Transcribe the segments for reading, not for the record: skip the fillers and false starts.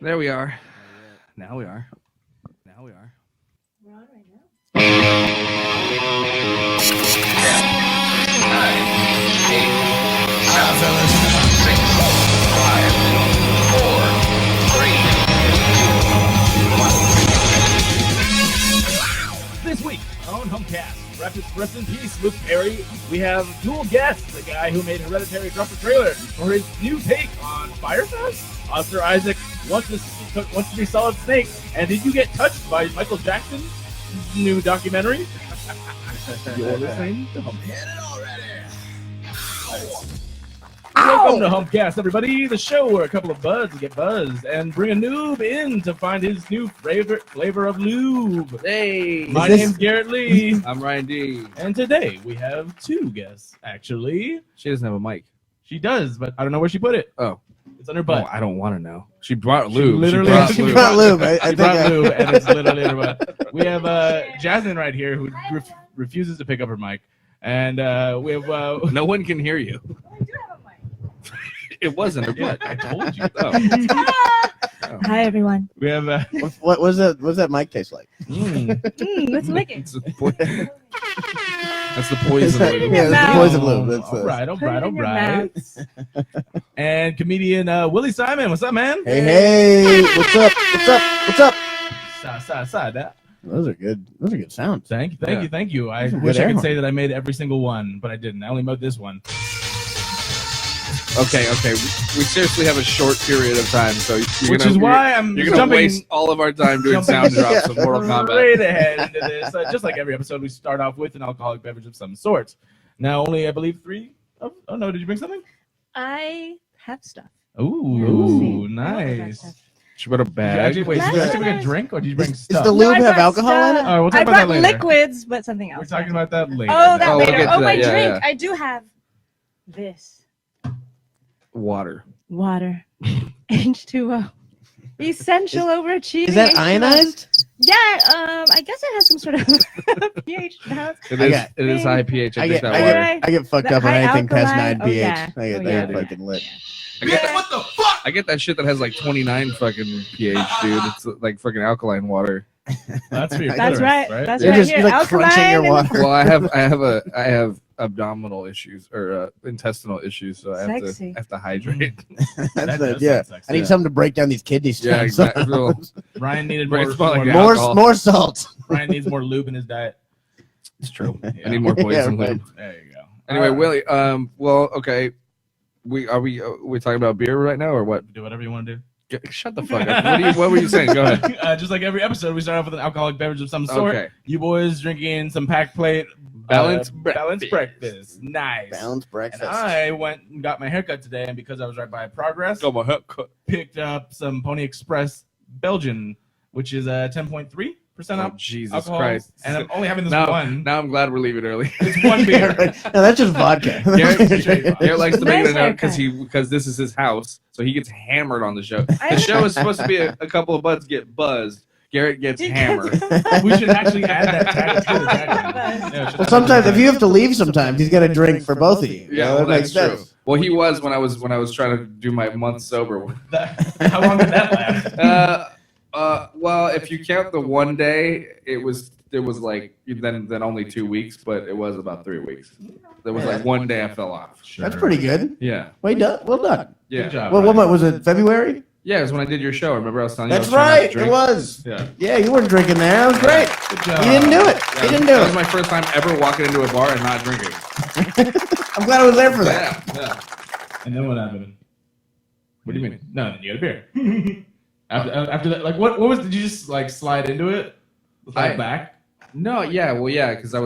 There we are. Now we are. We're on right now. 10, 9, 8, 7, 6, 5, 4, 3, 2, 1. This week on Humpcast, rest in peace, Luke Perry. We have dual guests, the guy who made Hereditary Dropper trailer for his new take on Firefest. Oscar Isaac wants to be Solid Snake. And did you get touched by Michael Jackson's new documentary? You're listening to Humpcast. Welcome to Humpcast, everybody, the show where a couple of buds get buzzed and bring a noob in to find his new favorite flavor of lube. Hey, My name's Garrett Lee, I'm Ryan D. and today we have two guests, actually. She doesn't have a mic. She does, but I don't know where she put it. Oh. It's on her butt. Oh, I don't want to know. She brought lube. She brought lube. I She think brought lube, and it's literally in her butt. We have Jasmine right here who refuses to pick up her mic, and we have No one can hear you. Oh, I do have a mic. It wasn't her butt. I told you. Oh. Hi, everyone. we have what was that? What does that mic taste like? Let's lick it. That's the poison. Put it in lube. your That's the mouth. poison lube. That's all right. Put it in your mouth. And comedian Willie Simon. What's up, man? Hey, what's up? That. Those are good. Those are good sounds. Thank you. I Some wish good I could air say that I made every single one, but I didn't. I only made this one. Okay. We seriously have a short period of time, so Which is why I'm you're gonna jumping waste all of our time doing sound drops of Mortal Kombat. Straight ahead into this. Just like every episode, we start off with an alcoholic beverage of some sort. Now, only I believe 3. Oh no! Did you bring something? I have stuff. Ooh, Yeah, nice. She brought a Did you bag. actually, wait, did you Nice. actually bring a drink or did you bring Does stuff? the No, lube I have brought alcohol in stuff. it? All right, we'll talk I about brought that later. liquids, but something else. We're talking about that later. Oh, that Oh, we'll later. get to Oh, my that, yeah, drink. yeah. I do have this Water. water. H2O. Essential overachieving. Is that H2O. ionized? Yeah. I guess it has some sort of pH balance. It I is. got- It is high pH. I I think get, that I water. get, I get fucked The up on high anything past alkaline? 9 pH. Yeah. I get Oh, that yeah. fucking lit. I get, Yeah. I get that shit that has like 29 fucking pH, dude. It's like fucking alkaline water. That's for your That's clitoris, right. That's You're right. just Here, you're like crunching your alkaline and- water. Well, I have abdominal issues or intestinal issues, so I Sexy. have to hydrate. That That's does yeah. sound sexy. I need Yeah. something to break down these kidney Yeah, stones. exactly. Well, Ryan needed Bring more. it smell like more alcohol. more salt. Ryan needs more lube in his diet. it's true. Yeah. I need more poison. Yeah, right. lube. There you go. Anyway, All right. Willie. Well, okay. We talking about beer right now or what? Do whatever you want to do. Shut the fuck up. What were you saying? Go ahead. Just like every episode, we start off with an alcoholic beverage of some sort. Okay. You boys drinking some packed plate. Balanced balanced breakfast. Nice. Balanced And breakfast. I went and got my haircut today, and because I was right by Progress, Go my haircut. picked up some Pony Express Belgian, which is 10.3% Oh, up Jesus alcohol. Christ. And I'm only having this Now one. I'm glad we're leaving early. It's one beer. No, that's just vodka. Garrett likes to make it Nice out because this is his house, so he gets hammered on the show. I- The show is supposed to be a couple of buds get buzzed. Garrett gets hammered. We should actually add that tag to the tagline. Yeah, it's just- Well, sometimes if you have to leave, sometimes he's got to drink for both of you. Yeah, that well, makes that's true. sense. Well, he was when I was trying to do my month sober. How long did that last? Well, if you count the one day, it was like then only 2 weeks, but it was about 3 weeks. There was like one day I fell off. That's pretty good. Yeah, Well done. Well done. yeah, Good job. Well, Ryan. what was it? February? yeah. It was when I did your show. Remember I was telling you? That's I was trying not right. to It drink? was. Yeah. Yeah, you weren't drinking there. That was great. Good job. You didn't do it. Yeah, You didn't that do was it. my first time ever walking into a bar and not drinking. I'm glad I was there for that. Yeah. And then what happened? What do you mean? No, then you got a beer. after that, like what was? Did you just like slide into it? Slide back? No, yeah, well, yeah, because I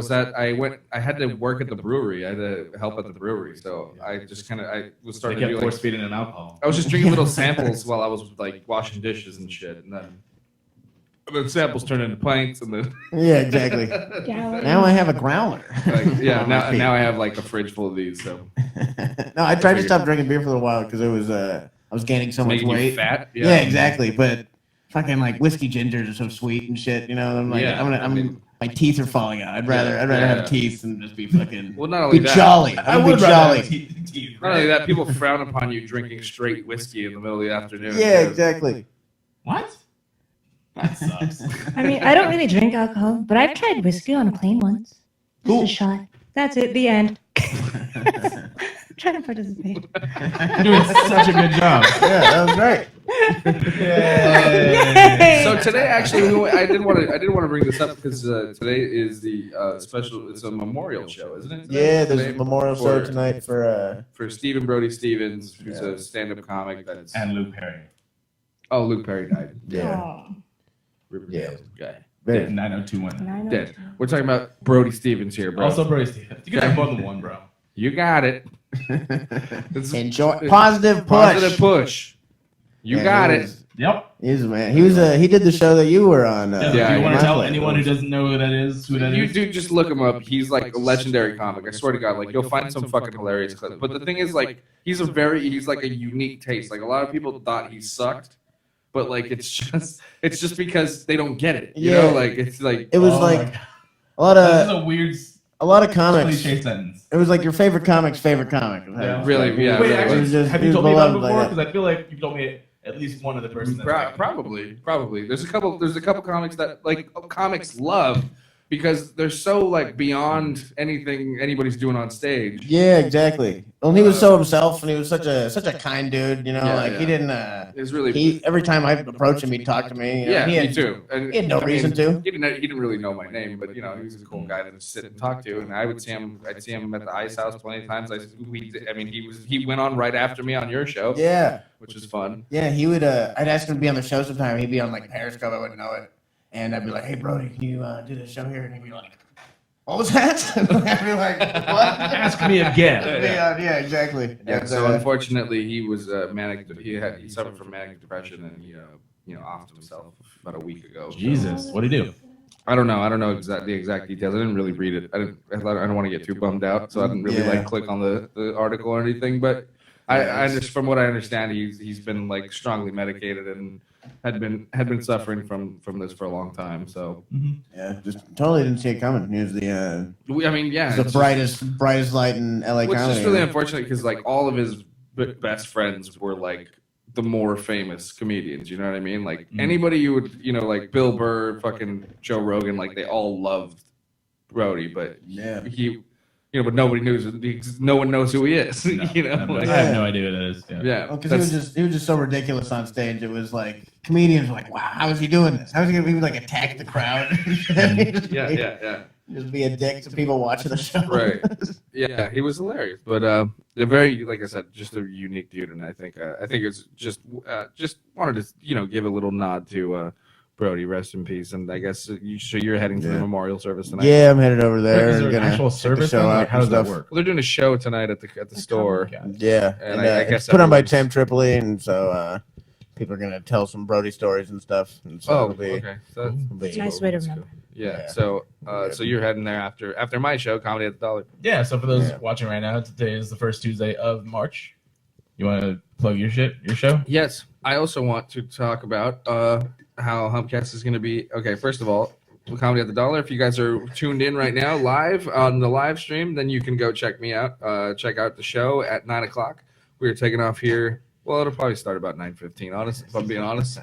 had to work at the brewery. I had to help at the brewery, so I just I was They starting to kept do force like, feeding him alcohol. I was just drinking little samples while I was like washing dishes and shit, and then samples turned into pints, and then Yeah, exactly. Now I have a growler. like, yeah, On my feet. now I have like a fridge full of these, so No, I tried to stop drinking beer for a little while because it was I was gaining so much making you weight. fat. Yeah, exactly. But fucking like whiskey gingers are so sweet and shit. You know, I'm like, Yeah, I mean- my teeth are falling out. I'd rather Yeah. have teeth than just be fucking Well, not only be that, jolly. I I'm would be rather jolly. have teeth, not only that, people frown upon you drinking straight whiskey in the middle of the afternoon. Yeah, exactly. What? That sucks. I mean, I don't really drink alcohol, but I've tried whiskey on a plane once. Just a shot. That's it. The end. I'm trying to participate. You're doing such a good job. Yeah, that was great. Yay! So today, actually, I didn't want to bring this up because today is the special. It's a memorial show, isn't it? Yeah, there's Today a memorial show tonight for Stephen Brody Stevens, who's a stand-up comic. That's And Luke Perry. Luke Perry died. yeah. Oh, Yeah, guy. Very, 90210. Dead. We're talking about Brody Stevens here, bro. Also, Brody Stevens. You can have more than one, bro. You got it. Enjoy positive push. Positive push. You Yeah, got he it. was- Yep. He's a man. He was he did the show that you were on. Do Yeah, you want my to tell place. anyone who doesn't know who that is? You do just look him up. He's like a legendary comic. I swear to God, like you'll find some fucking hilarious clip. But the thing is, like, he's like a unique taste. Like a lot of people thought he sucked, but like it's just because they don't get it. You know, like it's like It was Oh like my a lot This is of a weird comics. cliche sentence. It was like your favorite comic's favorite comic. Yeah. Really, yeah. Wait, really actually, was just- have he you was told me about it beloved by before? that. Because I feel like you've told me at least one other person. That's Probably. There's a couple comics that like comics love because they're so like beyond anything anybody's doing on stage. Yeah, exactly. Well, he was so himself, and he was such a kind dude. You know, Yeah, like yeah. he didn't. It's really He every time I approached him, he'd talk to me. You know, yeah, he had, me too. And, he had no reason to. He didn't really know my name, but you know, he was a cool guy to sit and talk to. And I'd see him at the Ice House plenty of times. He went on right after me on your show, Yeah, which was fun. yeah. He would. I'd ask him to be on the show sometime. He'd be on like Periscope. I wouldn't know it, and I'd be like, "Hey, Brody, can you do this show here?" And he'd be like, "What was that?" I'd be like, "What?" Ask me again. Yeah, exactly. Yeah. And, So unfortunately, he was manic. He suffered from manic depression, and he offed himself about a week ago. Jesus, what'd he do? I don't know the exact details. I didn't really read it. I don't want to get too bummed out, so I didn't really Yeah. click on the article or anything. But I just from what I understand, he's been like strongly medicated and had been suffering from this for a long time. So yeah, just totally didn't see it coming. He was the it's just- brightest light in LA which comedy. is really unfortunate because like all of his best friends were like the more famous comedians. You know what I mean? Like anybody you would like Bill Burr, fucking Joe Rogan, like they all loved Brody, but Yeah. but nobody knows. No one knows who he is. No, Like, I have no idea who that is. yeah, Because he was just so ridiculous on stage. It was like comedians were like, "Wow, how is he doing this? How is he gonna be like attack the crowd?" yeah. Just be a dick to people watching the show. Right. Yeah, he was hilarious, but a very, like I said, just a unique dude, and I think it's just wanted to give a little nod to Brody, rest in peace, and I guess you're heading to the Yeah. memorial service tonight. Yeah, I'm headed over there. Is and there an gonna actual check the service? show then? out Like, how does and that stuff. work? Well, they're doing a show tonight at the store. Yeah, And and I it's guess put on by everyone's- Tim Tripoli, and so people are gonna tell some Brody stories and stuff. And so Oh, it'll be, okay. So it'll be- It's a nice way to remember. yeah. Yeah. So you're heading there after my show, Comedy at the Dollar. Yeah, so for those Yeah. watching right now, today is the first Tuesday of March. You want to plug your show? Yes. I also want to talk about how Humpcast is going to be. Okay, first of all, Comedy at the Dollar. If you guys are tuned in right now live on the live stream, then you can go check me out. Check out the show at 9:00. We are taking off here. Well, it'll probably start about 9:15. Honest, if I'm being honest.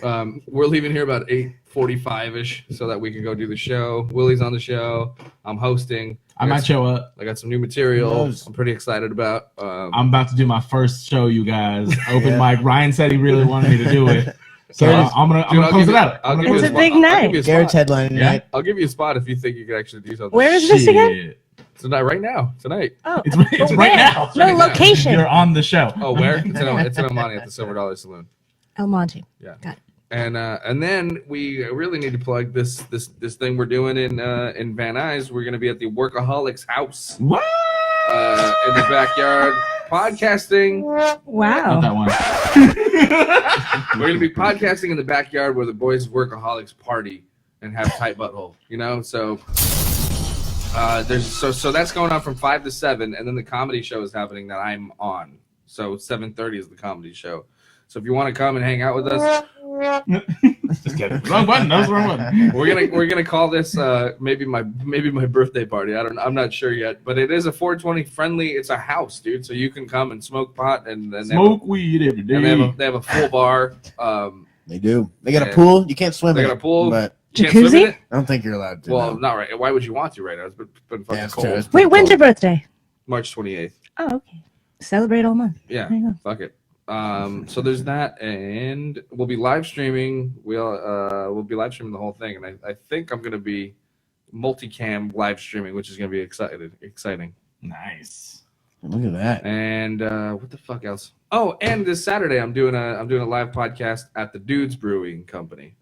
We're leaving here about 8:45ish so that we can go do the show. Willie's on the show. I'm hosting. I might show up. I got some new material. Nice. I'm pretty excited about. I'm about to do my first show, you guys. Open Yeah. mic. Ryan said he really wanted me to do it. So Garrett's- I'm gonna Dude, I'll close give it you- out. I'll I'm give gonna you It's a a spot. big I'll night. give you a Garrett's spot. headlining Yeah. tonight. I'll give you a spot if you think you could actually do something. Where is this again? Shit. Tonight, right now, tonight. Oh, It's but right where? now. No Right now. location. You're on the show. Oh, where? It's in Omani at the Silver Dollar Saloon. El Monte. Yeah. Got it. And then we really need to plug this thing we're doing in Van Nuys. We're gonna be at the Workaholics House What? in the backyard podcasting. Not Wow. that one. We're gonna be podcasting in the backyard where the boys Workaholics party and have tight butthole. So so that's going on from 5 to 7, and then the comedy show is happening that I'm on. So 7:30 is the comedy show. So if you want to come and hang out with us, Just kidding. Wrong button. That was the wrong button. we're gonna call this maybe my birthday party. I'm not sure yet, but it is a 420 friendly. It's a house, dude. So you can come and smoke pot and Smoke weed every they have day. they have a full bar. They do. They got Yeah. a pool. You can't swim They in got a it, pool. but Can't swim in Jacuzzi? it? I don't think you're allowed to. Well, no. not right. Why would you want to right now? It's been fucking it's cold. true. It's Wait, pretty when's your cold. birthday? March 28th. Oh, okay. Celebrate all month. Yeah, There you go. fuck it. So there's that, and we'll be live streaming. We'll be live streaming the whole thing, and I think I'm gonna be multicam live streaming, which is gonna be exciting. Nice. Look at that. And what the fuck else? Oh, and this Saturday I'm doing a live podcast at the Dudes Brewing Company.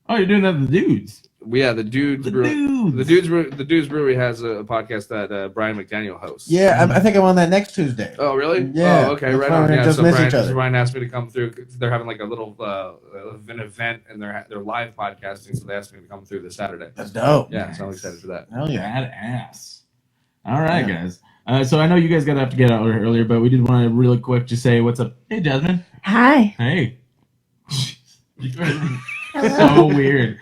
Oh, you're doing that with the dudes. The Dudes The Dudes Brewery has a podcast that Brian McDaniel hosts. Yeah, I think I'm on that next Tuesday. Oh, really? Yeah. Oh, okay, That's right fine. on. We Yeah, just so miss each other. Brian asked me to come through. They're having like a little an event, and they're live podcasting, so they asked me to come through this Saturday. That's dope. Yeah, so I'm excited for that. Hell yeah. Badass. All right, Yeah. guys. So I know you guys got to have to get out earlier, but we did want to really quick just say what's up. Hey, Jasmine. Hi. Hey. Hello. So weird.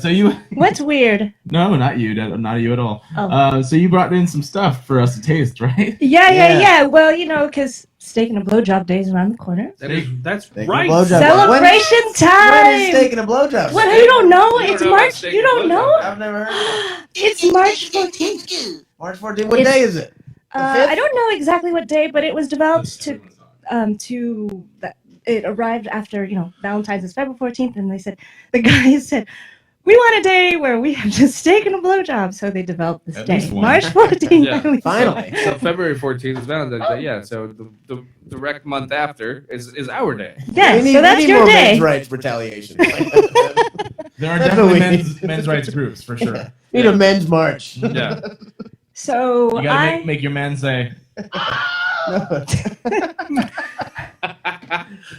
So you What's weird? no, not you at all. Oh. So you brought in some stuff for us to taste, right? Yeah. Well, because steak and a blowjob day is around the corner. That's Steak and right. blowjob. Celebration When is time. steak and a blowjob? What? You don't know? You don't It's know about March. steak You and don't blowjob. know? I've never heard of it. It's March 14th. March 14th. What It's- day is it? I don't know exactly what day, but it was developed it arrived after, Valentine's is February 14th, and the guys said, we want a day where we have just steak and a blowjob, so they developed this At day, least one. March 14th. Yeah. Finally. So February 14th is Valentine's Day. Yeah, so the direct month after is our day. Yeah, we so that's need your more day. men's rights retaliation. There are That's definitely what we need. men's rights groups for sure. Need a men's march. Yeah. So You gotta make your man say.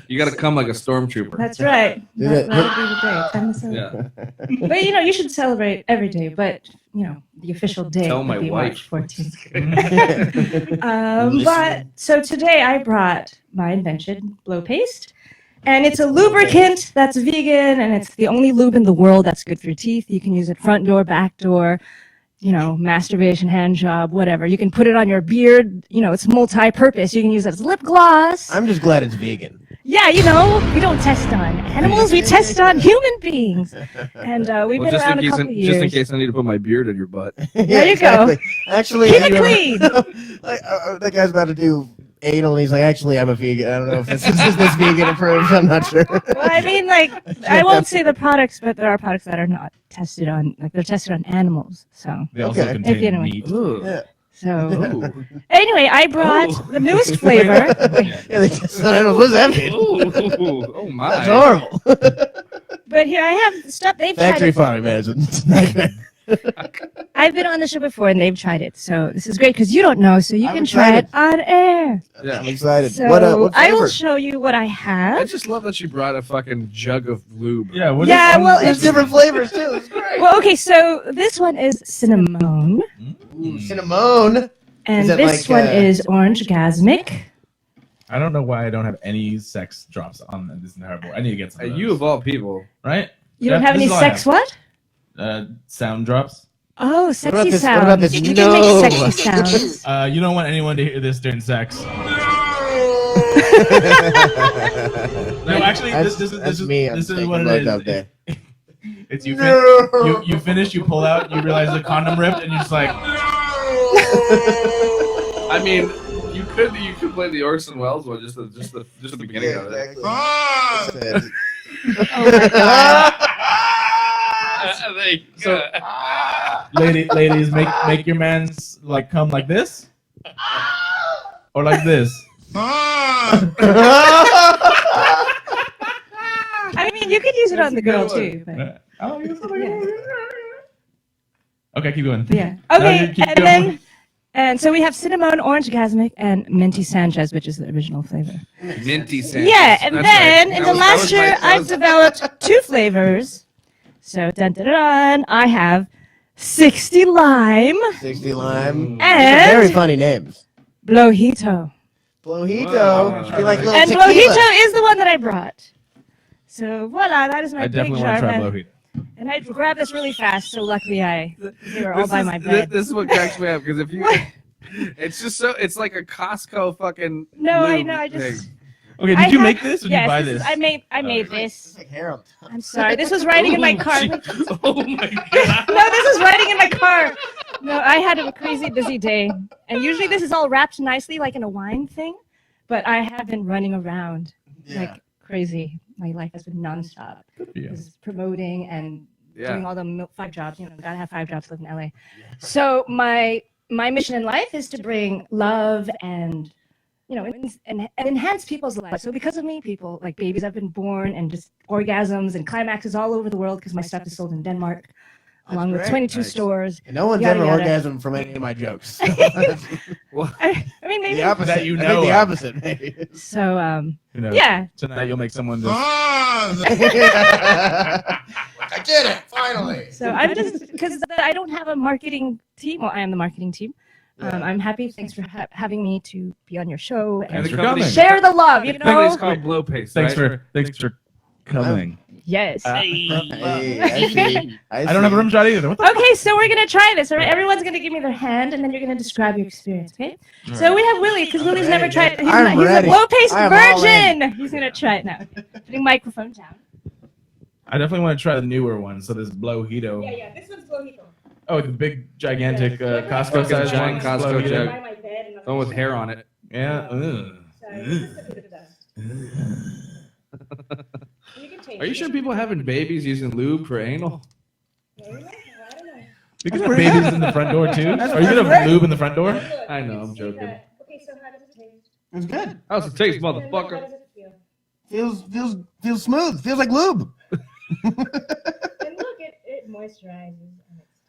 You got to come like a stormtrooper. That's right. Do That that. would be the day. Time to celebrate. Yeah. But you should celebrate every day. But the official day Tell would my be wife. March 14th. But so today I brought my invention, blow paste, and it's a lubricant that's vegan, and it's the only lube in the world that's good for your teeth. You can use it front door, back door, masturbation, hand job, whatever. You can put it on your beard. It's multi-purpose. You can use it as lip gloss. I'm just glad it's vegan. Yeah, we don't test on animals. We test on human beings. And we've been around a couple of years. just in case I need to put my beard in your butt. There you go. Actually, Keep it clean. That guy's about to do anal, and he's like, actually, I'm a vegan. I don't know if this vegan approved. I'm not sure. Well, I mean, I won't say the products, but there are products that are not tested on, they're tested on animals. So, They also Okay. contain If you know- meat. Yeah. Ooh. Anyway, I brought the newest flavor. Yeah, they just, I don't know, what does that mean? Ooh. Oh my. That's horrible. But here I have the stuff they've Factory tried. farming medicine. I've been on the show before and they've tried it. So this is great because you don't know, so you I'm can try it on air. Yeah. I'm excited. So What I will flavor? show you what I I have. just love that you brought a fucking jug of lube. Yeah. What Yeah, well, There's different flavors too. It's great. Well, okay, so this one is cinnamon, Ooh, cinnamon. and that this like, one is orange gasmic. I don't know why I don't have any sex drops on this entire board. I need to get some. Of You those. of all people. right? You don't Yeah, have this any is all I sex have. what? Sound drops. Oh, What sexy about this? sounds. What about this? You No. can make sexy sounds. You don't want anyone to hear this during sex. No, actually, this is me. I'm this is taking what blood it out is. there. It's you. No. You finish. You pull out. You realize the condom ripped, and you're just like. I mean, you could play the Orson Welles one, just the beginning Yeah, of it. exactly. Oh my god. So, Ladies, make your man's like come like this, or like this. I mean, you could use it on the girl too. But, Okay, keep going. yeah. Now Okay, you keep and going. and so we have cinnamon, orange gasmic, and minty Sanchez, which is the original flavor. minty Sanchez. Yeah, and That's then right. in That the was- that last was year, my- that I've was- developed 2 flavors. So dun dun dun, I have 60 lime 60 lime. and Very funny names. blowito. Blowito. Wow. You like little And tequila. blowito is the one that I brought. So voila, that is my I big definitely want jar. to try man. blowheat. And I grabbed this really fast, so luckily they were all This by is- my bed. This is what cracks me up because if you, What? it's just so it's like a Costco fucking. No, I lube know, I just. thing. Okay, I did you have- make this or did yes, you buy this this? is- I made this. hair on top. I'm sorry. This was riding in my car. Oh my god. No, this was riding in my car. No, I had a crazy busy day. And usually this is all wrapped nicely like in a wine thing. But I have been running around like crazy. My life has been nonstop. Just promoting and doing all the 5 jobs. You know, gotta have 5 jobs to live in LA. So my mission in life is to bring love and, you know, and enhance people's lives. So because of me, people, like babies have been born and just orgasms and climaxes all over the world because my stuff is sold in Denmark, along with 22 stores. And no one's Yada, ever yada. orgasmed from any of my jokes. Well, I mean, maybe. The opposite. That you I know think the of. opposite, maybe. So, Who knows? yeah. Tonight you'll make someone just. I did it, finally. So I'm just, because I don't have a marketing team. Well, I am the marketing team. I'm happy. Thanks for having me to be on your show Thanks and for coming. share the love, you the company's know? called Blow Paste. Thanks right? for coming. Yes. Hey, I see. I don't have a rim shot either. What the Okay, so we're going to try this. All right? Everyone's going to give me their hand, and then you're going to describe your experience, okay? So we have Willie, because Willie's never tried it. He's I'm a ready. blow paste I am all virgin. He's going to try it now. Putting microphone down. I definitely want to try the newer one. So this Blowhito. Yeah, this one's Blowhito. Oh, the big, gigantic Costco Like a size giant one. Costco Blowhito. jug. By my bed. And The one with hair on it. Yeah. Ugh. Are you sure people having babies using lube for anal? You can put babies in the front door too. Are you gonna have lube in the front door? I know, I'm joking. Okay, so how does it taste? It's good. How's it taste, How motherfucker? does it feel? Feels smooth. Feels like lube. And look, it moisturizes.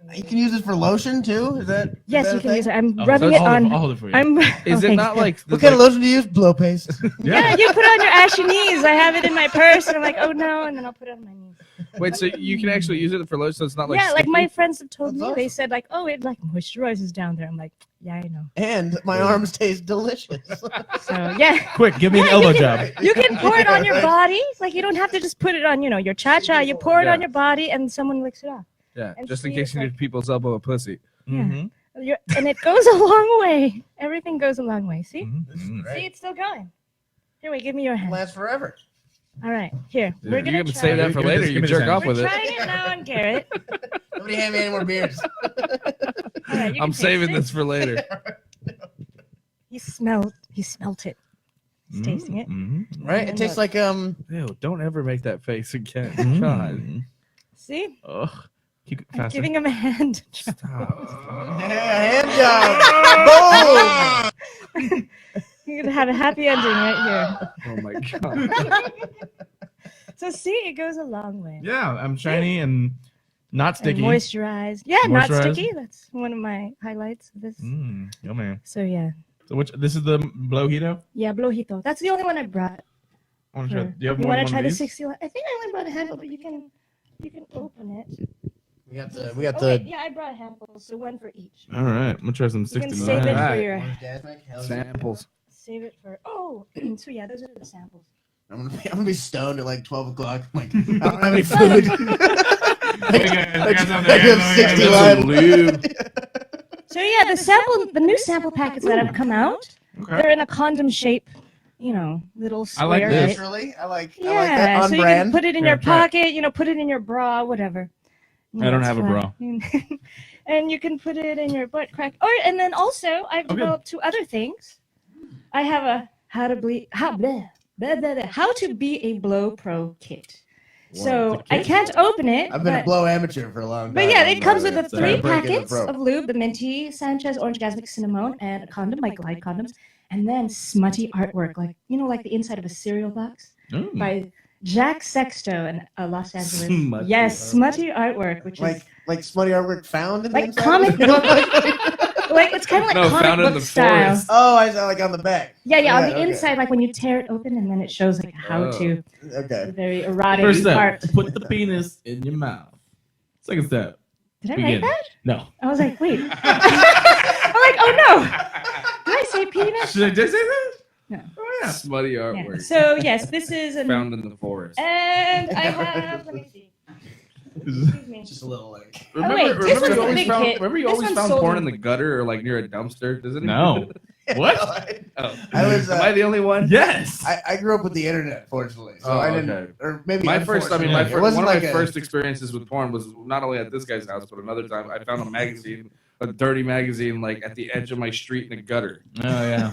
And You can use this for lotion too. Is that? Yes, is that you a can thing? use it. I'm Oh, rubbing so it on. I'll hold it for you. Is okay. it not like What kind of lotion do you use? Blow paste. Yeah, you put it on your ashy knees. I have it in my purse, and I'm like, oh no, and then I'll put it on my knees. Wait, so you can actually use it for lotion, so it's not like Yeah, like sticky? my friends have told That's me. They awesome. said like, oh, it like moisturizes down there. I'm like, yeah, I know. And my arms taste delicious. So yeah, Quick, give me an Yeah, elbow you job. you can pour it on your body. Like you don't have to just put it on, your cha-cha. You pour it on your body, and someone licks it off. Yeah, and just in see case if, you like- need people's elbow a pussy. Mhm. And it goes a long way. Everything goes a long way. See? Mhm. See, it's still going. Here, wait, give me your hand. Lasts forever. All right, here. You're We're gonna gonna try save that it. for Give me later. this- You give me jerk this off hand. with We're it. trying it now on Garrett. Nobody hand me any more beers. All right, you I'm can saving taste it. this for later. He smelled it. He's tasting it. Mhm. Right? It tastes like Ew, don't ever make that face again. Mhm. God. See? Ugh. Keep it I'm faster. giving him a hand. Stop. hand job. Boom. You're gonna have a happy ending right Oh my god. here. So see, it goes a long way. Yeah, I'm shiny and not And sticky. moisturized. Yeah, not Moisturized. sticky. That's one of my highlights of this. Yummy. So yeah. So this is the Blowhito? Yeah, Blowhito. That's the only one I brought. I wanna try, for- do you have you more want than to one try of the these? 60? I think I only brought a handful, but you can open it. We got the Oh, wait, yeah, I brought handfuls, so one for each. All right, I'm gonna try some You can 69. save it Alright. for your. Hell yeah. Samples. Save it for. Oh, so yeah, those are the samples. I'm gonna be stoned at like 12 o'clock. I'm like, I don't have any food. I have 60 lines. Lube. So yeah, the new sample packets that have come out, Okay. they're in a condom shape, little square. I like this. right? Naturally, I like Yeah, that on so you brand. can put it in Yeah, your try pocket, put it in your bra, whatever. I don't it's have a fine. And you can put it in your butt crack. And then also I've Okay. developed 2 other things. I have a how to be a blow pro kit. So It's a I kit? can't open it. I've been a but- blow amateur for a long time. But yeah, I'm it comes not with the really 3 breaking the packets pro. of lube, the Minty, Sanchez, Orange Gasmic Cinnamon, and a condom, my Glide condoms, and then smutty artwork, like like the inside of a cereal box Mm. by Jack Sexto in Los Angeles. Smutty Yes, artwork. smutty artwork, which is like smutty artwork found in the Like inside? comic book. like it's kind of like No, comic found it in book the style. forest. Oh, I saw like on the back. Yeah, on the okay. inside, like when you tear it open, and then it shows like how Oh. to Okay. the very erotic First step, part. put the penis in your mouth. Second step, Did I begin. write that? No. I was like, wait. I'm like, oh no. Did I say penis? Should I just say that? No. Oh, yeah. Smutty Yeah. artwork. So yes, this is Found in the forest. and I have. Let me see. Excuse me. Just a little like. Remember, wait, this remember one's you the always big found, hit. remember you This always one's found sold porn in- in the gutter or like near a dumpster? Does it? No. What? I Oh. I was. Am I the only one? Yes. I grew up with the internet, fortunately, so Oh, I didn't. okay. Or maybe My first, I mean, unfortunately. It one wasn't of like my a- first experiences with porn was not only at this guy's house, but another time I found a magazine, a dirty magazine, like at the edge of my street in a gutter. Oh yeah.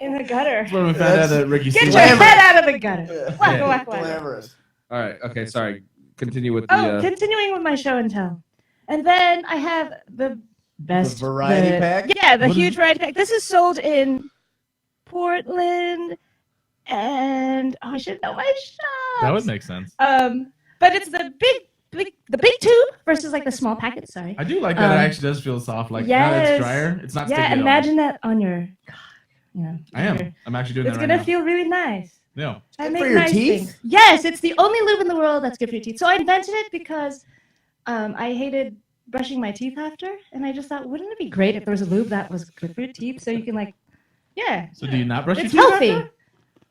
In the gutter. That's when we found out that Ricky Get your Steele- head out of the gutter. Yeah. Whack, whack, whack. Glamorous. All right. Okay. Sorry. Continue with the. Oh, continuing with my show and tell. And then I have the best variety pack? Yeah, the What is huge it? variety pack. This is sold in Portland, and I should know my shops. That would make sense. But it's the big tube versus like the small packet. Sorry. I do like that. It actually does feel soft. Like now that yes. it's drier, it's not sticky. Yeah, at all. imagine that on your. Yeah. I am. I'm actually doing It's that right gonna now. feel really nice. No. I Good make for your nice teeth? things. Yes, it's the only lube in the world that's good for your teeth. So I invented it because I hated brushing my teeth after, and I just thought, wouldn't it be great if there was a lube that was good for your teeth, so you can like, yeah, So do you not brush it's your teeth? healthy. after?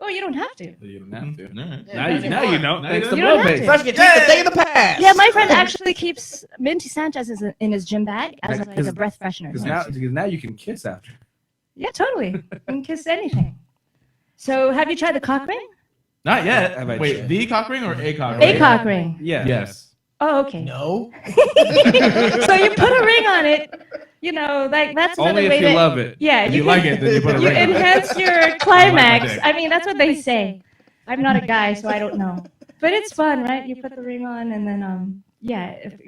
Oh, you don't have to. You don't have to. All right. Now you know. Now Thanks you to You don't blow have paste. to. Brush your teeth, a thing of the past. Yeah, my friend actually keeps Minty Sanchez in his gym bag as like Because- a breath freshener. Because now you can kiss after. Yeah, totally. You can kiss anything. So, have you tried the cock ring? Not yet. Have I Wait, tried? the cock ring or a cock A ring? cock ring. Yeah. Yes. Oh, okay. No. So you put a ring on it. You know, like that's another Only way if you to. love it. Yeah, If you like it, then you put a You ring on it. enhance your I climax. like my dick. I mean, that's what they say. I'm not a guy, so I don't know. But it's fun, right? You put the ring on, and then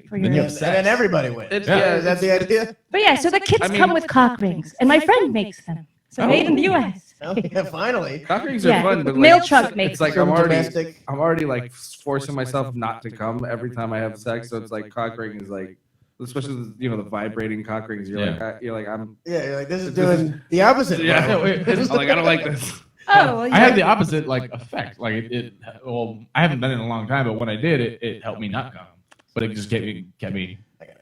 for Then your. you And then everybody wins. It's- Yeah. Is that the idea? But yeah, so the kits I mean- come with cock rings, and my friend makes them. So Oh. made in the U.S. Oh, yeah, finally. Cock rings are Yeah, fun, but Mail like, truck makes it's like Some I'm domestic. already like forcing myself not to come every time I have sex. So it's like cock ring is like, especially the vibrating cock rings. You're like I'm. Yeah, you're like, this is doing the opposite. Yeah. bro. I'm like I don't like this. Oh, well, I yeah. had the opposite like effect. Like well, I haven't done it in a long time, but when I did, it helped me not come. But it just kept me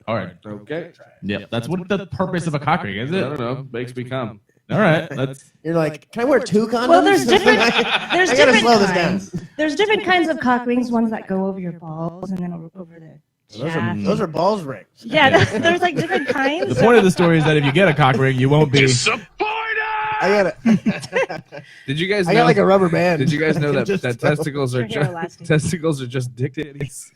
hard. Okay. Yeah, that's what the purpose of a cock ring is, I it? don't know. Makes me come. All right, let's. You're like, can I wear 2 condoms? Well, there's different. There's I gotta different slow this kinds. down. There's different kinds of cock rings. Ones that go over your balls and then over the shaft. Those are balls rings. Yeah, there's like different kinds. The point of the story is that if you get a cock ring, you won't be. Disappointed! I got Did you guys I know? got like a rubber band. Did you guys know that, Just that so- testicles are For hair just elastic. dick titties?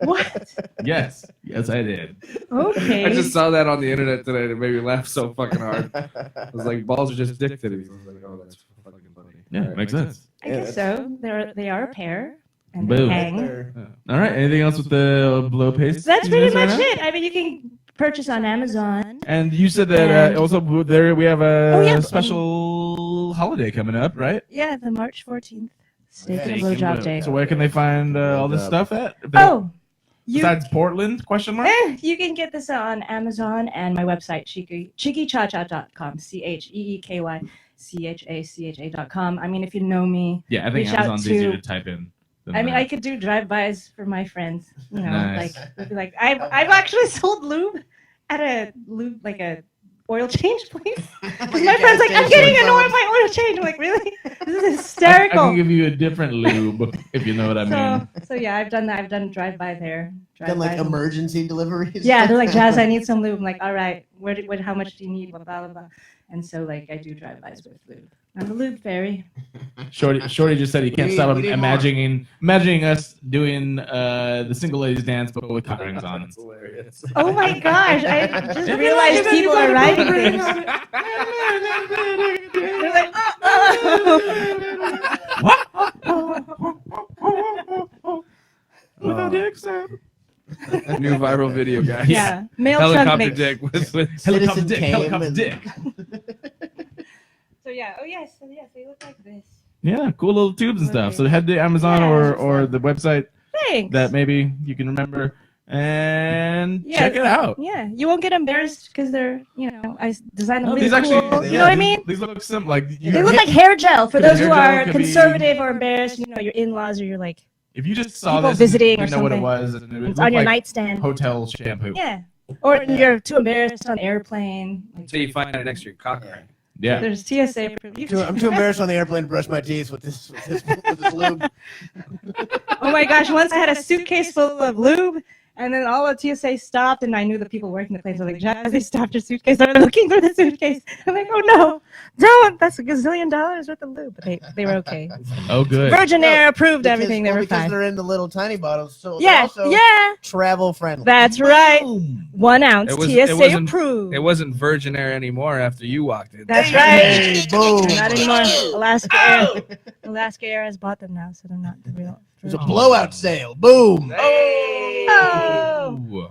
What? Yes, I did. Okay. I just saw that on the internet today and it made me laugh so fucking hard. I was like, balls are just dick titties. I was like, oh, that's fucking funny. Yeah, All right, makes sense. I guess so. They are a pair. And Boom. they hang. All right, anything else with the blow paste? That's you pretty guys right much now? it. I mean, you can purchase on Amazon. And you said that And- also there we have a Oh, yeah. special holiday coming up, right? Yeah, the March 14th. Steak and a Steak and blowjob blow. day. So where can they find all this stuff at? Oh, you Besides Portland? Question mark. you can get this on Amazon and my website, cheekychacha.com. CheekyChacha.com. I mean, if you know me, Yeah, I think reach out Amazon's to- easier to type in. than I mean, that. I could do drive-bys for my friends. You know, Nice. like I've actually sold lube at a oil change place. 'Cause my friend's like, I'm getting annoyed by oil change. I'm like, really? This is I hysterical. can give you a different lube if you know what I mean. So yeah, I've done that. I've done drive-by there. Done like Drive-by. emergency deliveries. Yeah, they're like, Jazz, I need some lube. I'm like, all right, how much do you need? Blah, blah, blah. And so, like, I do drive-bys with lube. I'm a lube fairy. Shorty just said he can't We stop need imagining us doing the single ladies dance, but with cock rings on. That's hilarious. Oh my gosh, I just If you realized like it, people you are gotta writing put a ring things. on it. They're like, With a dick sound. New viral video, guys. yeah, male trunk Helicopter makes. dick with Helicopter Citizen dick. came Helicopter and- dick. So yeah, they look like this. Yeah, cool little tubes and stuff. So head to Amazon Yeah. or the website Thanks. that maybe you can remember and Yeah. check it out. Yeah, you won't get embarrassed because they're, I designed them No, really these cool. actually, You know what I mean? These look simple. Like They look like hair gel for Could be those who hair gel, are could be- conservative or embarrassed. You know, your in-laws or you're like if you just saw people this, visiting you or know what it something. was. And it it's looked on your like nightstand. hotel shampoo. Yeah, or you're too embarrassed on airplane. Like, So you find it next to your cock ring. Yeah. there's TSA. I'm too embarrassed on the airplane to brush my teeth with this lube. Oh my gosh! Once I had a suitcase full of lube, And then all of TSA stopped, and I knew the people working the place were like, Jazzy, stopped your suitcase. They're looking for the suitcase. I'm like, oh no, don't. That's $1 gazillion worth of lube. But they were okay. Oh, good. Virgin Air approved Because- everything. They were because fine. they're in the little tiny bottles, so they're Yeah, also yeah. travel friendly. That's right. Boom. 1 ounce It was- TSA it wasn't- approved. It wasn't Virgin Air anymore after you walked in. That's Hey, right. boom. Not anymore. Alaska Air has bought them now, so they're not the real. It's a blowout sale. Boom. Oh. Ooh.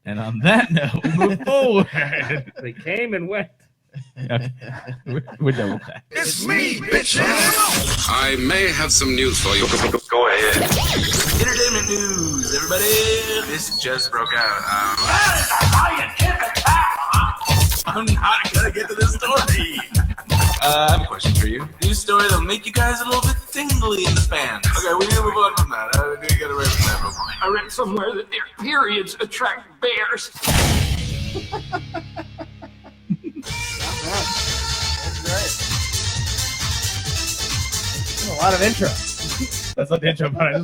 And on that note, we move forward. They came and went. Okay. We're done with that. It's me, bitches! I may have some news for you. Go ahead. Entertainment news, everybody. This just broke out. I'm not gonna get to this story. I have a question for you. News story that'll make you guys a little bit tingly in the fans. Okay, we need to move on from that. We gotta get away from that real quick. I read somewhere that their periods attract bears. A lot of intro. That's not the intro part.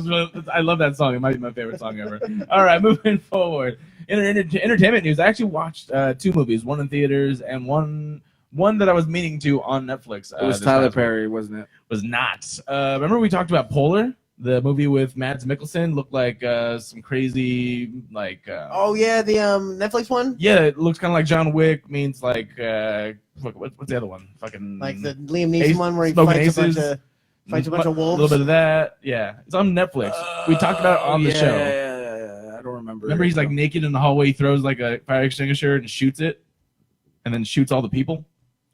I love that song. It might be my favorite song ever. All right, moving forward. In entertainment news, I actually watched 2 movies, one in theaters and one that I was meaning to on Netflix. It was this Tyler past week. Perry, wasn't it? Was not. Remember we talked about Polar, the movie with Mads Mikkelsen? Looked like some crazy, like... Oh, yeah, the Netflix one? Yeah, it looks kind of like John Wick, means like... what's the other one? Fucking... Like the Liam Neeson Ace- one where he Smoking fights a bunch Aces. of... Fights a bunch of wolves. A little bit of that. Yeah. It's on Netflix. We talked about it on the show. Yeah. I don't remember. Remember he's like naked in the hallway, he throws like a fire extinguisher and shoots it, and then shoots all the people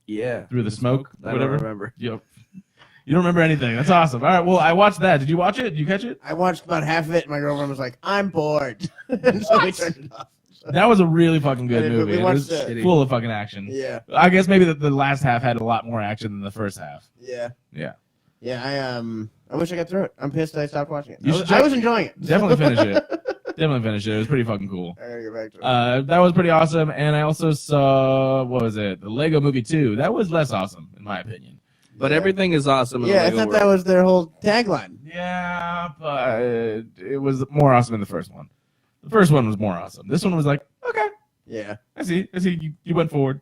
Yeah. through the smoke, I whatever. don't remember. Yep. You don't remember anything. That's awesome. All right, well, I watched that. Did you watch it? Did you catch it? I watched about half of it, and my girlfriend was like, I'm bored. And so we turned it off. That was a really fucking good And we movie. It was watched it. full of fucking action. Yeah, I guess maybe the last half had a lot more action than the first half. yeah. Yeah. Yeah, I wish I got through it. I'm pissed I stopped watching it. You I should was, check- I was enjoying it. Definitely finish it. Definitely finish it. It was pretty fucking cool. I gotta get back to it. That was pretty awesome. And I also saw, what was it? The Lego Movie 2. That was less awesome, in my opinion. But Yeah. everything is awesome. In Yeah, the I Lego thought world. that was their whole tagline. Yeah, but it was more awesome than the first one. The first one was more awesome. This one was like, okay, Yeah, I see. You went forward.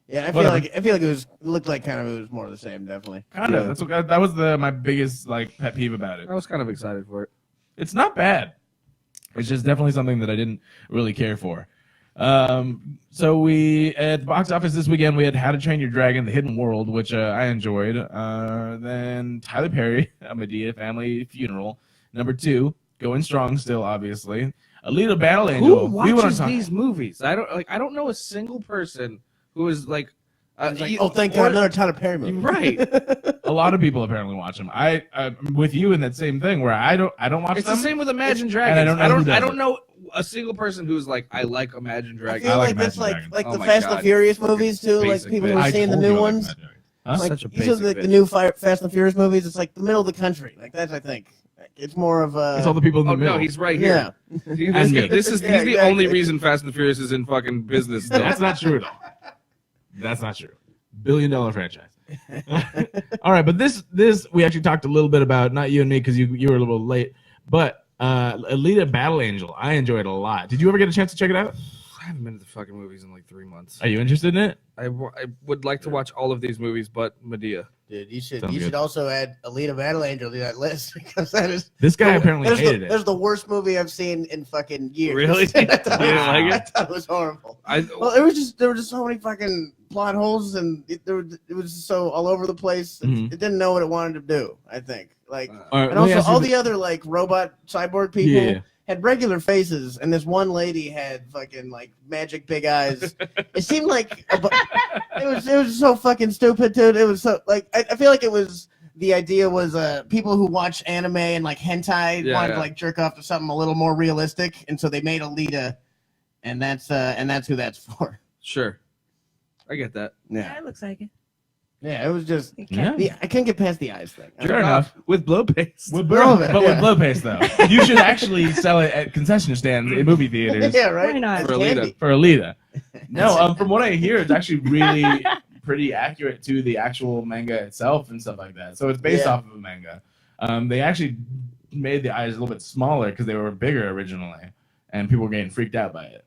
yeah. I Whatever. feel like it looked like kind of it was more of the same, definitely. Kind of. That's what, that was my biggest like pet peeve about it. I was kind of excited for it. It's not bad. It's just definitely something that I didn't really care for. So we at the box office this weekend we had How to Train Your Dragon: The Hidden World, which I enjoyed. Then Tyler Perry, A Medea Family Funeral, number 2, going strong still, obviously. Alita Battle Angel. Who We wanna watches talk- these movies? I don't know a single person who is like. It's like, oh, thank God, another Tyler Perry movie. Right. A lot of people apparently watch them. I'm with you in that same thing where I don't watch It's them. the same with Imagine and Dragons. I don't know who does I it. don't know a single person who's like, I like Imagine I Dragons. feel I like like that's Imagine like Dragons. Oh the my Fast God. and Furious movies too. Like Basic people bitch. who are I seeing the told you I new like ones. Imagine Dragons. Huh? Like Such a usually basic the bitch. new Fast and Furious movies. It's like the middle of the country. Like that's I think. It's more of a. It's all the people in the Oh middle. no, he's right here. yeah. This And me. is Yeah, he's the exactly. only reason Fast and Furious is in fucking business. Still. That's not true at all. That's not true. $1 billion franchise. All right, but this we actually talked a little bit about, not you and me because you were a little late, but Alita Battle Angel, I enjoyed a lot. Did you ever get a chance to check it out? I haven't been to the fucking movies in like 3 months. Are you interested in it? I would like to watch all of these movies, but Medea. Dude, you should Sounds you good. should also add Alita Battle Angel to that list because that is. This guy apparently There's hated There's it. the worst movie I've seen in fucking years. Really? I thought, You didn't like it? I thought it was horrible. I Well, there were just so many fucking plot holes, and it was just so all over the place. Mhm. It didn't know what it wanted to do. I think, like, All right, and let me also ask you all the- the other like robot cyborg people Yeah. had regular faces, and this one lady had fucking like magic big eyes. It seemed like it was so fucking stupid, dude. It was so like I feel like it was. The idea was people who watch anime and like hentai wanted to like jerk off to something a little more realistic, and so they made Alita, and that's who that's for. sure, I get that. Yeah, it looks like it. Yeah, it was just Yeah. I couldn't get past the eyes thing. Fair enough. With blow paste. With All of it, but yeah. with blow paste though, you should actually sell it at concession stands in movie theaters Yeah, right. Why not? As For Alita. candy. for Alita. No, from what I hear, it's actually really pretty accurate to the actual manga itself and stuff like that. So it's based Yeah. off of a manga. They actually made the eyes a little bit smaller because they were bigger originally, and people were getting freaked out by it.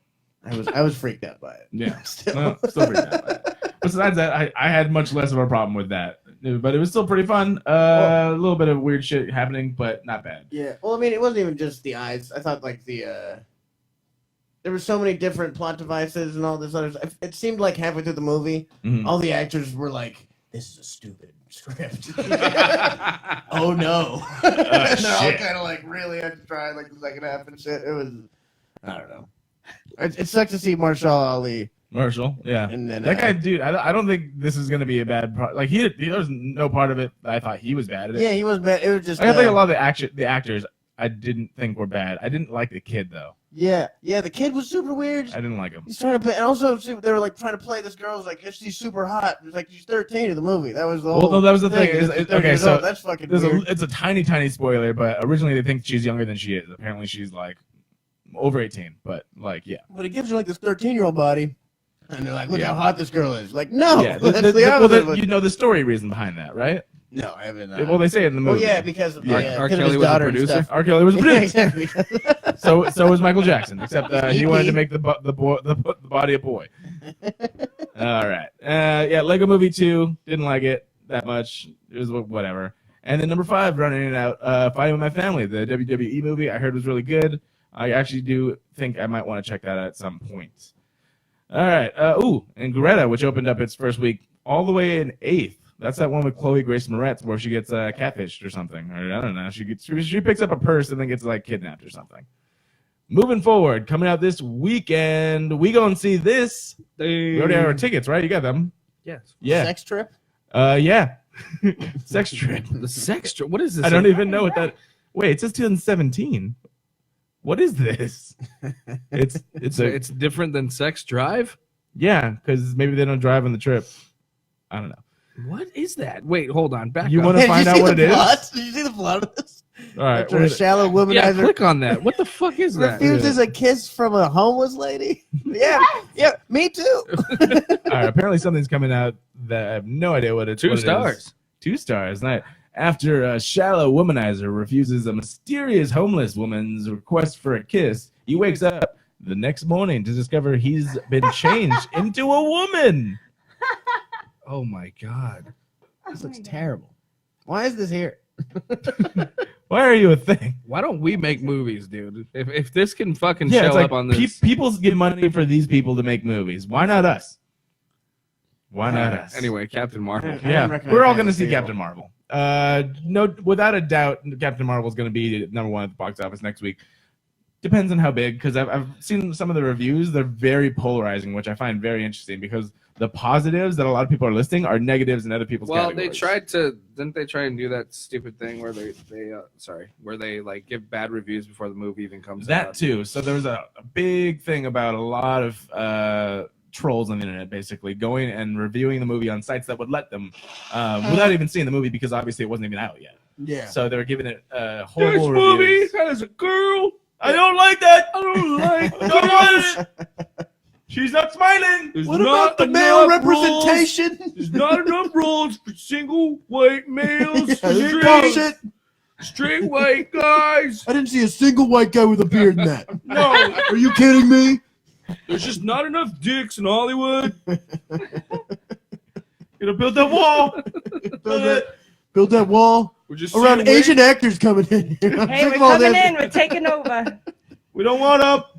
I was freaked out by it. Yeah, Still. still freaked out by it. But besides that, I had much less of a problem with that. But it was still pretty fun. A little bit of weird shit happening, but not bad. Yeah. Well, I mean, it wasn't even just the eyes. I thought like there were so many different plot devices and all this other stuff. It seemed like halfway through the movie, all the actors were like, "This is a stupid script." Oh no! They're all kind of like really had to try like the second half and shit. It was, I don't know. It sucks to see Marshall Ali. Marshall, yeah. And then, that guy, dude, I don't think this is going to be a bad part. Like, there was no part of it that I thought he was bad at it. Yeah, he was bad. It was just. I think a lot of the actors I didn't think were bad. I didn't like the kid, though. Yeah, the kid was super weird. I didn't like him. He's trying to play, and also they were like trying to play this girl's like she's super hot. It's like she's 13 in the movie. That was the whole. Well, no, that was the thing. Okay, so that's fucking weird. It's a tiny spoiler, but originally they think she's younger than she is. Apparently, she's like over 18. But like, yeah. But it gives her like this 13-year-old body, and they're like, look how hot this girl is. Like, no, Yeah, that's the opposite. you know the story reason behind that, right? No, I haven't. Well, they say it in the movie. Well, yeah, because of R. his Kelly was the daughter and producer? stuff. R. Kelly was a Yeah, producer. exactly. So was Michael Jackson, except he wanted to make the body a boy. All right. Yeah, Lego Movie 2, didn't like it that much. It was whatever. And then number 5, running it out, Fighting With My Family, the WWE movie I heard was really good. I actually do think I might want to check that out at some point. All right. And Greta, which opened up its first week all the way in 8th. That's that one with Chloe Grace Moretz where she gets catfished or something. Or I don't know. She picks up a purse and then gets like kidnapped or something. Moving forward, coming out this weekend, we go and see this. We already have our tickets, right? You got them? Yes. Yeah. Sex trip? Yeah. Sex trip. The sex trip. What is this? I don't even know what that. Wait, it says 2017. What is this? It's different than Sex Drive. Yeah, because maybe they don't drive on the trip. I don't know. What is that? Wait, hold on. Back You up. want to find out what it is? Did you see the plot of this? All right. After a shallow womanizer Yeah, click on that. What the fuck is that? refuses a kiss from a homeless lady. Yeah, me too. All right. Apparently something's coming out that I have no idea what it's. 2 stars. 2 stars. Nice. After a shallow womanizer refuses a mysterious homeless woman's request for a kiss, he wakes up the next morning to discover he's been changed into a woman. Oh my god. This looks terrible. Why is this here? Why are you a thing? Why don't we make movies, dude? If this can fucking Yeah, show it's like up on this. people give money for these people to make movies. Why not us? Why not us? Anyway, Captain Marvel. I didn't Yeah, recognize we're all that going to as see the Captain Marvel. No, without a doubt, Captain Marvel is going to be number 1 at the box office next week. Depends on how big, because I've seen some of the reviews. They're very polarizing, which I find very interesting because the positives that a lot of people are listing are negatives in other people's categories. Didn't they try and do that stupid thing where they like give bad reviews before the movie even comes out? That too. So there was a big thing about a lot of trolls on the internet basically going and reviewing the movie on sites that would let them without even seeing the movie because obviously it wasn't even out yet. Yeah. So they were giving it horrible reviews. has a girl. I don't like that. I don't like it. She's not smiling. What about the male representation? There's not enough roles for single white males. Bullshit. Straight white guys. I didn't see a single white guy with a beard in that. No, Are you kidding me? there's just not enough dicks in Hollywood. Gonna build that wall. Build that wall We're just around seeing Asian actors coming in here. Hey, we're coming in. We're taking over. We don't want up.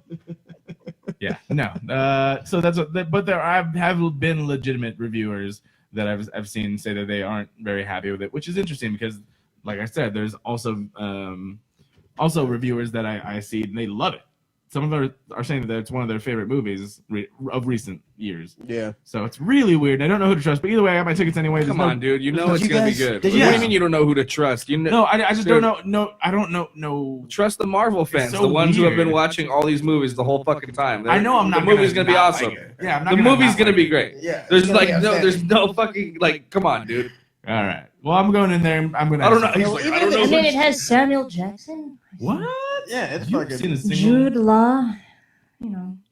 Yeah, no. So that's what. But there have been legitimate reviewers that I've seen say that they aren't very happy with it, which is interesting because, like I said, there's also reviewers that I see and they love it. Some of them are saying that it's one of their favorite movies of recent years. Yeah. So it's really weird. I don't know who to trust, but either way, I got my tickets anyway. Come on, dude. You know it's gonna be good. What did do you you guys- mean you don't know who to trust? You know, No, I just Dude. don't know. No, I don't know. No. trust the Marvel fans, so the ones who have been weird. watching all these movies the whole fucking time. I know I'm not. The movie's gonna be not awesome. like it. Yeah, I'm not The gonna movie's not gonna like be it. great. Yeah. There's it's gonna like be no, there's outstanding. no fucking like. Come on, dude. All right. Well, I'm going in there. I'm gonna. I don't know. He's Well, like, even I don't if- know. I mean, who- it has Samuel Jackson, What? Yeah, it's Have you fucking. seen a single? Jude Law,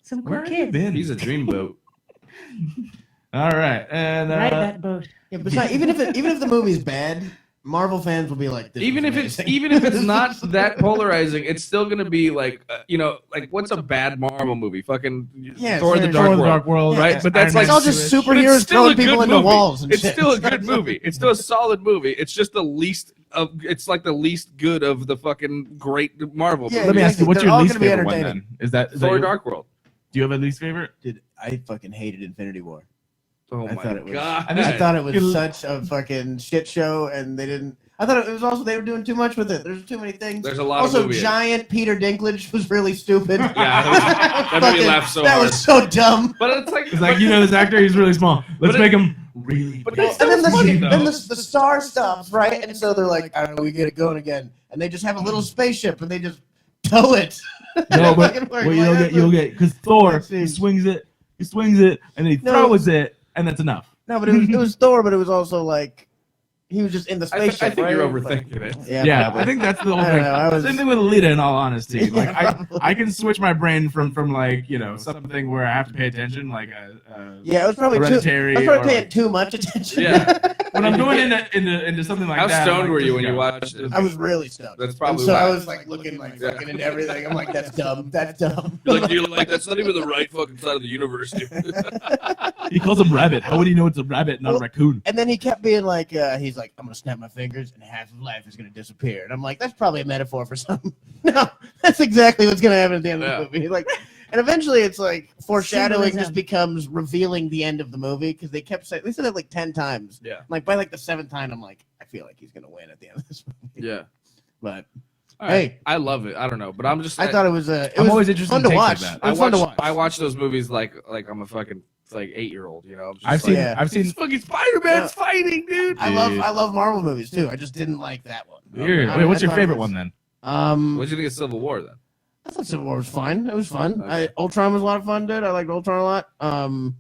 some cool Where have you kids. been? He's a dreamboat. All right, and Ride that boat. Yeah, besides, even if the movie's bad, Marvel fans will be like, this even is if amazing. it's not that polarizing, it's still gonna be like like what's a bad Marvel movie? Fucking Yeah, Thor: The Thor: Dark World, Yeah, right? But that's it's like all just but it's superheroes still a throwing people good into movie. walls and It's shit. still a good movie. It's still a solid movie. It's just the least of. It's like the least good of the fucking great Marvel. Yeah, movies. Let me ask you, what's They're your all least gonna be favorite one entertaining. then? Is that Thor: your- Dark World. Do you have a least favorite? Dude, I fucking hated Infinity War. Oh I my thought it was- god! I thought it was It'll- such a fucking shit show, and they didn't. I thought it was also they were doing too much with it. There's too many things. There's a lot also, of movie. giant Peter Dinklage was really stupid. Yeah, that made me laugh so that hard. was so dumb. But it's like It's like, this actor, he's really small. Let's But make him really But big. that's still funny though. then the star stops, right? And so they're like, I don't know, we get it going again. And they just have a little spaceship and they just tow it. No, but Fucking work. what Like, you'll get, because Thor, Let's see. he swings it, and then he No. throws it, and that's enough. No, but it was Thor, but it was also like he was just in the I spaceship. think right? you're overthinking it. Yeah, probably. I think that's the whole I don't thing. know, I was- Same thing with Alita, in all honesty. Like, Probably. I can switch my brain from like, something where I have to pay attention, like Yeah, it was probably Hereditary. I was probably or, paying like, too much attention. Yeah. when I'm going into something like How that. stoned I'm like, were you just when you go. watched it? I was really stoked. That's And probably so why. I was like looking like Yeah. fucking into everything. I'm like, that's dumb. That's dumb. You're like, that's not even the right fucking side of the universe, dude. He calls him rabbit. How would he know it's a rabbit, not a raccoon? And then he kept being like, he's like, I'm gonna snap my fingers and half of life is gonna disappear. And I'm like, that's probably a metaphor for something. No, that's exactly what's gonna happen at the end of the movie. Like, and eventually it's like foreshadowing Symbolism. just becomes revealing the end of the movie because they kept saying they said it like 10 times. Yeah. Like by like the 7th time, I'm like, I feel like he's gonna win at the end of this movie. Yeah. But All right. Hey. I love it. I don't know, but I'm just. I thought it was it I'm was always interested fun in to takes watch. like that. It was fun to watch. I watch those movies like I'm a fucking like 8-year-old. You know. I'm just I've like, seen, Yeah. I've seen. It's fucking Spider-Man's fighting, dude. I love Marvel movies too. I just didn't like that one. Weird. I- Wait, what's I your thought it favorite was- one then? What did you think of Civil War then? I thought Civil War was fun. It was fun. Okay. Ultron was a lot of fun, dude. I liked Ultron a lot.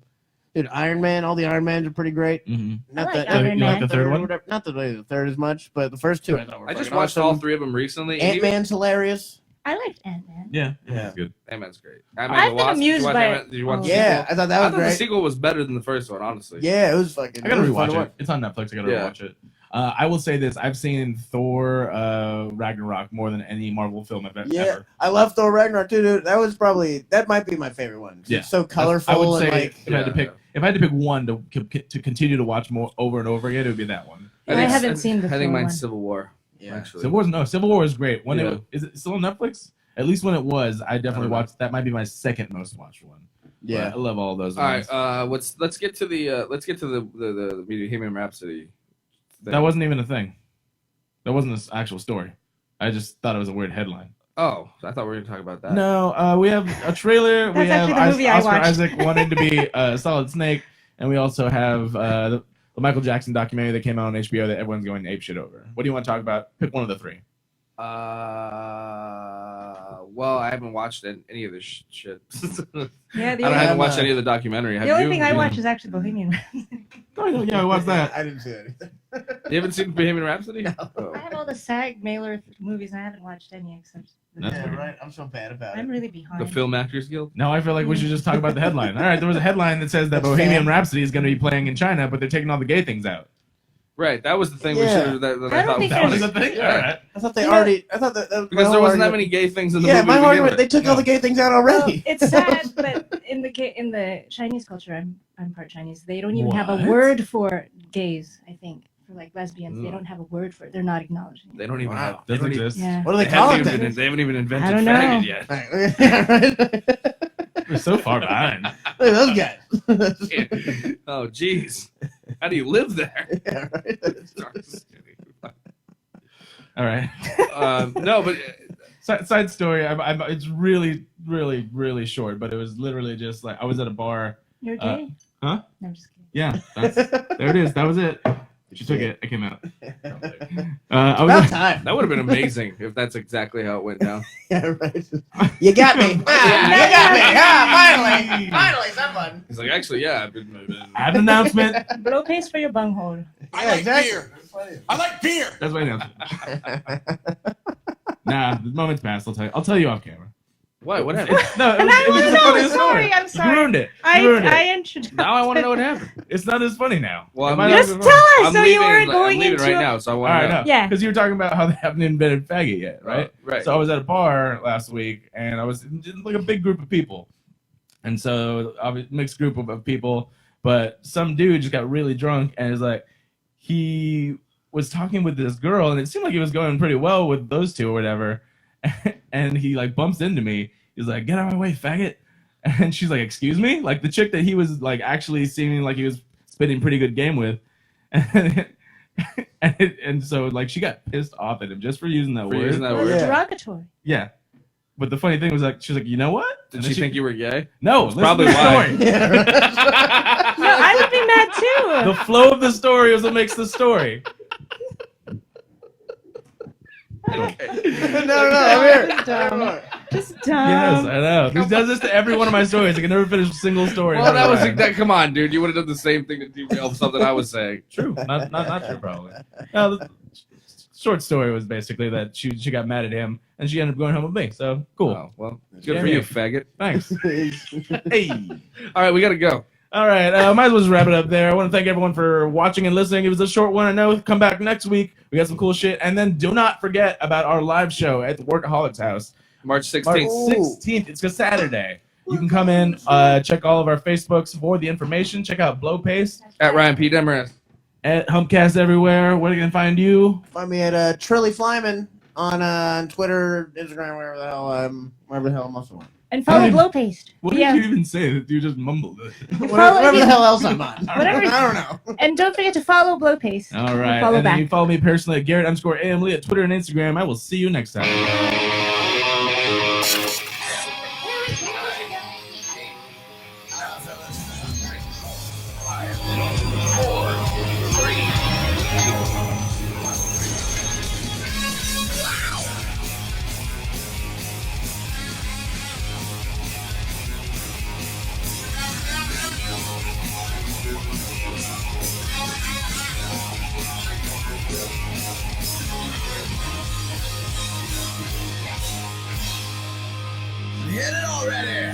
Dude, Iron Man. All the Iron Mans are pretty great. Mm-hmm. I like the, Iron You like Man. the third one? whatever- Not the third as much, but the first two I thought were I just fucking watched awesome. all 3 of them recently. and Ant Man's hilarious. I liked Ant-Man. Yeah, Yeah. that's good. Ant-Man's great. I've been amused by it. Did you watch Oh. the Yeah, sequel? I thought that I was thought the great. sequel was better than the first one, honestly. Yeah, it was fucking. I gotta it was fun rewatch to it. It's on Netflix. I gotta Yeah. rewatch it. I will say this: I've seen Thor Ragnarok more than any Marvel film I've Yeah, ever. I love Thor Ragnarok too, dude. That might be my favorite one. Yeah. It's so colorful I would say and like. if I had to pick, if I had to pick one to continue to watch more over and over again, it would be that one. I think- haven't seen the I think full mine's one. Civil War. Yeah. Actually. Civil War is great. When Yeah. is it still on Netflix? At least when it was, I definitely know. watched. That might be my second most watched one. Yeah. But I love all those. All right. ones. Let's get to the Bohemian Rhapsody. thing. That wasn't even a thing. That wasn't an actual story. I just thought it was a weird headline. Oh, I thought we were gonna talk about that. No, we have a trailer. We That's have actually the movie I Oscar watched. Isaac wanting to be Solid Snake, and we also have the Michael Jackson documentary that came out on HBO that everyone's going apeshit over. What do you want to talk about? Pick one of the 3. Well, I haven't watched any of this shit. Yeah, the I only, haven't watched any of the documentary. Have the only you? thing I You- watched is actually Bohemian Rhapsody. Oh, yeah, we watched that. I didn't see that either. You haven't seen Bohemian Rhapsody? No. Oh. I have all the SAG mailer movies and I haven't watched any except. That's Yeah, pretty- right. I'm so bad about it. I'm really behind. The Film Actors Guild. Now I feel like we should just talk about the headline. All right, there was a headline that says that That's Bohemian fair. Rhapsody is going to be playing in China, but they're taking all the gay things out. Right, that was the thing Yeah. we should have. That I I don't thought think That was was a thing. Yeah. All right. I thought they You know- already. I thought that was because my there whole wasn't that argument. many gay things in the Yeah, movie. my to begin argument. with. They took all the gay things out already. Well, it's sad, but in the Chinese culture, I'm part Chinese. They don't even have a What? word for gays. I think for like lesbians, they Ugh. don't have a word for it. They're not acknowledging They it. don't even Wow. have. They Doesn't don't even, exist. Yeah. What do they they call haven't it even, then? they haven't even invented I don't know. faggot yet. Right. Yeah, right. We're so far behind. Look at those guys. Oh, jeez. How do you live there? Yeah, right. All right. No, but Side story. It's really, really, really short, but it was literally just like I was at a bar. You're gay? Huh? No, I'm just kidding. Yeah, there it is. That was it. She took it. It came out. I About was. time. that would have been amazing if that's exactly how it went down. Yeah, right. You got me. Ah, you got me. Ah, finally. Finally, someone. He's like, actually, yeah. I've been, I have an announcement. Blow paste for your bunghole. Yeah, exactly. I like beer. That's my announcement. Nah, the moment's passed. I'll tell you off camera. What? What happened? No, And I it was want to just the know the funniest story. I'm sorry. You ruined it. I You ruined it. introduced. Now I want to know what happened. It's not as funny now. Well, It I'm might not Just be tell funny. us. So you were I'm going leaving into right a- now, so I All want right, to know. no. Yeah. Because you were talking about how they haven't invented faggot yet, right? Right. So I was at a bar last week, and I was in like a big group of people. And so I was a mixed group of people, but some dude just got really drunk and is like, he was talking with this girl, and it seemed like he was going pretty well with those two or whatever. And he like bumps into me. He's like, "Get out of my way, faggot!" And she's like, "Excuse me?" Like the chick that he was like actually seeming like he was spitting pretty good game with, and so like she got pissed off at him just for using that For word. using that It was word. Yeah. derogatory. Yeah. But the funny thing was like she was like, "You know what?" Did And she then think you were gay? No, That's listen probably to the why. story. No, I would be mad too. The flow of the story is what makes the story. no, I'm here. Just dumb. Just dumb. Yes, I know. He does this to every one of my stories. I can never finish a single story. Well, that was Right. come on, dude. You would have done the same thing to derail something I was saying. True. Not true, probably. No, the short story was basically that she got mad at him and she ended up going home with me. So cool. Oh, well, good Yeah, for you, yeah. faggot. Thanks. Hey. All right, we gotta go. All right, might as well just wrap it up there. I want to thank everyone for watching and listening. It was a short one, I know. Come back next week. We got some cool shit. And then do not forget about our live show at the Workaholics House. March March 16th. 16th. It's a Saturday. You can come in, check all of our Facebooks for the information. Check out Blow Paste At Ryan P. Demarest. at Humpcast everywhere. Where can I find you? Find me at Trilly Flyman on Twitter, Instagram, wherever the hell I'm also on. And follow Hey. Blow Paste. What Yeah. did you even say? That you just mumbled it. Whatever the hell else I'm on. Whatever. I don't know. And don't forget to follow Blow Paste. All right. Follow And then back. you follow me personally at Garrett_AM Lee at Twitter and Instagram. I will see you next time. Hit it already!